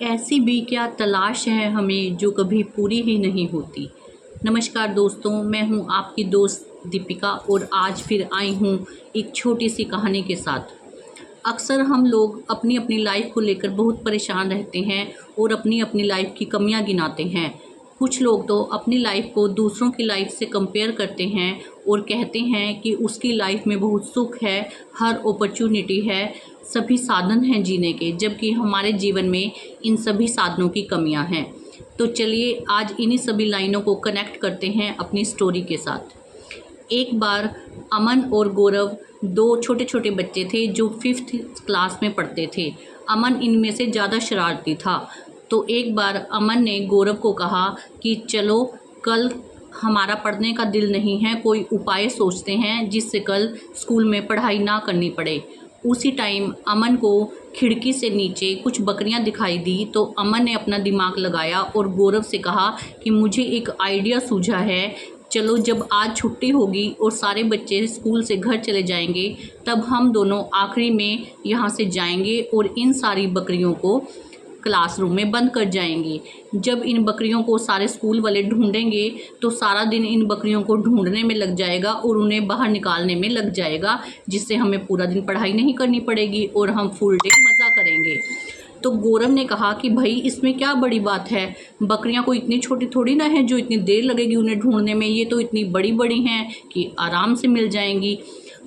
ऐसी भी क्या तलाश है हमें जो कभी पूरी ही नहीं होती। नमस्कार दोस्तों, मैं हूं आपकी दोस्त दीपिका और आज फिर आई हूं एक छोटी सी कहानी के साथ। अक्सर हम लोग अपनी अपनी लाइफ को लेकर बहुत परेशान रहते हैं और अपनी अपनी लाइफ की कमियां गिनाते हैं। कुछ लोग तो अपनी लाइफ को दूसरों की लाइफ से कंपेयर करते हैं और कहते हैं कि उसकी लाइफ में बहुत सुख है, हर अपॉर्चुनिटी है, सभी साधन हैं जीने के, जबकि हमारे जीवन में इन सभी साधनों की कमियां हैं। तो चलिए आज इन्हीं सभी लाइनों को कनेक्ट करते हैं अपनी स्टोरी के साथ। एक बार अमन और गौरव दो छोटे छोटे बच्चे थे जो 5th क्लास में पढ़ते थे। अमन इनमें से ज़्यादा शरारती था। तो एक बार अमन ने गौरव को कहा कि चलो कल हमारा पढ़ने का दिल नहीं है, कोई उपाय सोचते हैं जिससे कल स्कूल में पढ़ाई ना करनी पड़े। उसी टाइम अमन को खिड़की से नीचे कुछ बकरियां दिखाई दी। तो अमन ने अपना दिमाग लगाया और गौरव से कहा कि मुझे एक आइडिया सूझा है, चलो जब आज छुट्टी होगी और सारे बच्चे स्कूल से घर चले जाएंगे तब हम दोनों आखिरी में यहाँ से जाएंगे और इन सारी बकरियों को क्लासरूम में बंद कर जाएंगे। जब इन बकरियों को सारे स्कूल वाले ढूंढेंगे तो सारा दिन इन बकरियों को ढूंढने में लग जाएगा और उन्हें बाहर निकालने में लग जाएगा, जिससे हमें पूरा दिन पढ़ाई नहीं करनी पड़ेगी और हम फुल डे मज़ा करेंगे। तो गौरव ने कहा कि भाई इसमें क्या बड़ी बात है, बकरियां कोई इतनी छोटी थोड़ी ना है जो इतनी देर लगेगी उन्हें ढूंढने में, ये तो इतनी बड़ी बड़ी हैं कि आराम से मिल जाएंगी।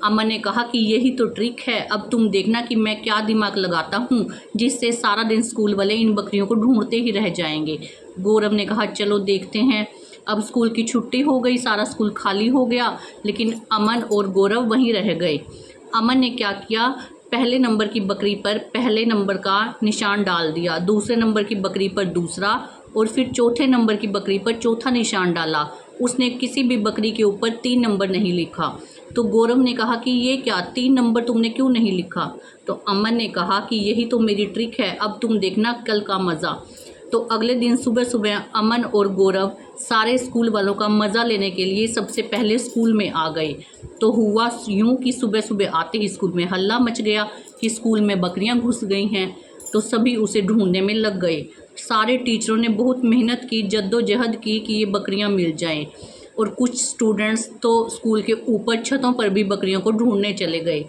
अमन ने कहा कि यही तो ट्रिक है, अब तुम देखना कि मैं क्या दिमाग लगाता हूँ जिससे सारा दिन स्कूल वाले इन बकरियों को ढूंढते ही रह जाएंगे। गौरव ने कहा चलो देखते हैं। अब स्कूल की छुट्टी हो गई, सारा स्कूल खाली हो गया, लेकिन अमन और गौरव वहीं रह गए। अमन ने क्या किया, पहले नंबर की बकरी पर पहले नंबर का निशान डाल दिया, दूसरे नंबर की बकरी पर दूसरा और फिर चौथे नंबर की बकरी पर चौथा निशान डाला। उसने किसी भी बकरी के ऊपर 3 नंबर नहीं लिखा। तो गौरव ने कहा कि ये क्या, 3 नंबर तुमने क्यों नहीं लिखा? तो अमन ने कहा कि यही तो मेरी ट्रिक है, अब तुम देखना कल का मज़ा। तो अगले दिन सुबह सुबह अमन और गौरव सारे स्कूल वालों का मज़ा लेने के लिए सबसे पहले स्कूल में आ गए। तो हुआ यूँ कि सुबह सुबह आते ही स्कूल में हल्ला मच गया कि स्कूल में बकरियां घुस गई हैं। तो सभी उसे ढूंढने में लग गए। सारे टीचरों ने बहुत मेहनत की, जद्दोजहद की कि ये बकरियां मिल जाएं, और कुछ स्टूडेंट्स तो स्कूल के ऊपर छतों पर भी बकरियों को ढूंढने चले गए।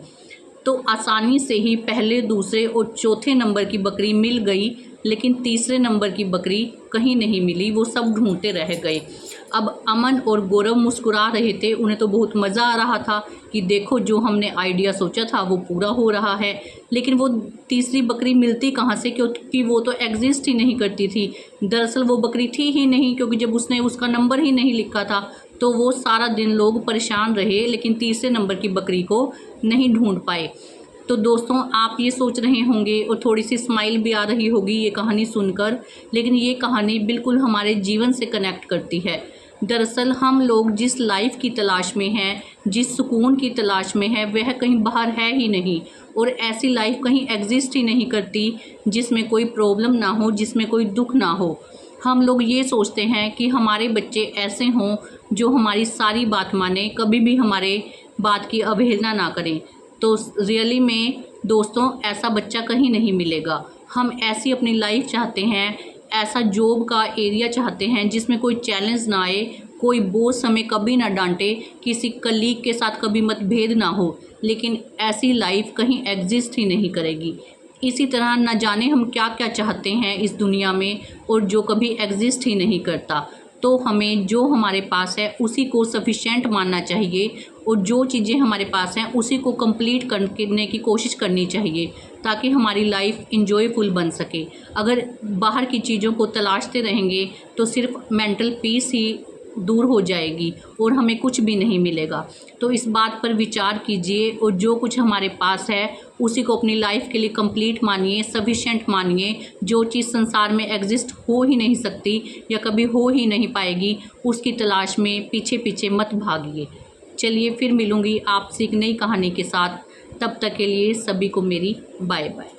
तो आसानी से ही पहले, दूसरे और चौथे नंबर की बकरी मिल गई, लेकिन तीसरे नंबर की बकरी कहीं नहीं मिली, वो सब ढूंढते रह गए। अब अमन और गौरव मुस्कुरा रहे थे, उन्हें तो बहुत मज़ा आ रहा था कि देखो जो हमने आइडिया सोचा था वो पूरा हो रहा है। लेकिन वो तीसरी बकरी मिलती कहाँ से, क्योंकि वो तो एग्जिस्ट ही नहीं करती थी। दरअसल वो बकरी थी ही नहीं, क्योंकि जब उसने उसका नंबर ही नहीं लिखा था तो वो सारा दिन लोग परेशान रहे, लेकिन तीसरे नंबर की बकरी को नहीं ढूंढ पाए। तो दोस्तों आप ये सोच रहे होंगे और थोड़ी सी स्माइल भी आ रही होगी ये कहानी सुनकर, लेकिन ये कहानी बिल्कुल हमारे जीवन से कनेक्ट करती है। दरअसल हम लोग जिस लाइफ की तलाश में हैं, जिस सुकून की तलाश में है, वह कहीं बाहर है ही नहीं, और ऐसी लाइफ कहीं एग्जिस्ट ही नहीं करती जिसमें कोई प्रॉब्लम ना हो, जिसमें कोई दुख ना हो। हम लोग ये सोचते हैं कि हमारे बच्चे ऐसे हों जो हमारी सारी बात माने, कभी भी हमारे बात की अवहेलना ना करें। तो रियली में दोस्तों ऐसा बच्चा कहीं नहीं मिलेगा। हम ऐसी अपनी लाइफ चाहते हैं, ऐसा जॉब का एरिया चाहते हैं जिसमें कोई चैलेंज ना आए, कोई बॉस हमें कभी ना डांटे, किसी कलीग के साथ कभी मतभेद ना हो। लेकिन ऐसी लाइफ कहीं एग्जिस्ट ही नहीं करेगी। इसी तरह न जाने हम क्या क्या चाहते हैं इस दुनिया में, और जो कभी एग्जिस्ट ही नहीं करता। तो हमें जो हमारे पास है उसी को सफिशिएंट मानना चाहिए, और जो चीज़ें हमारे पास हैं उसी को कंप्लीट करने की कोशिश करनी चाहिए, ताकि हमारी लाइफ इंजॉयफुल बन सके। अगर बाहर की चीज़ों को तलाशते रहेंगे तो सिर्फ मेंटल पीस ही दूर हो जाएगी और हमें कुछ भी नहीं मिलेगा। तो इस बात पर विचार कीजिए और जो कुछ हमारे पास है उसी को अपनी लाइफ के लिए कंप्लीट मानिए, सफिशिएंट मानिए। जो चीज़ संसार में एग्जिस्ट हो ही नहीं सकती या कभी हो ही नहीं पाएगी, उसकी तलाश में पीछे पीछे मत भागिए। चलिए फिर मिलूँगी आपसे एक नई कहानी के साथ, तब तक के लिए सभी को मेरी बाय बाय।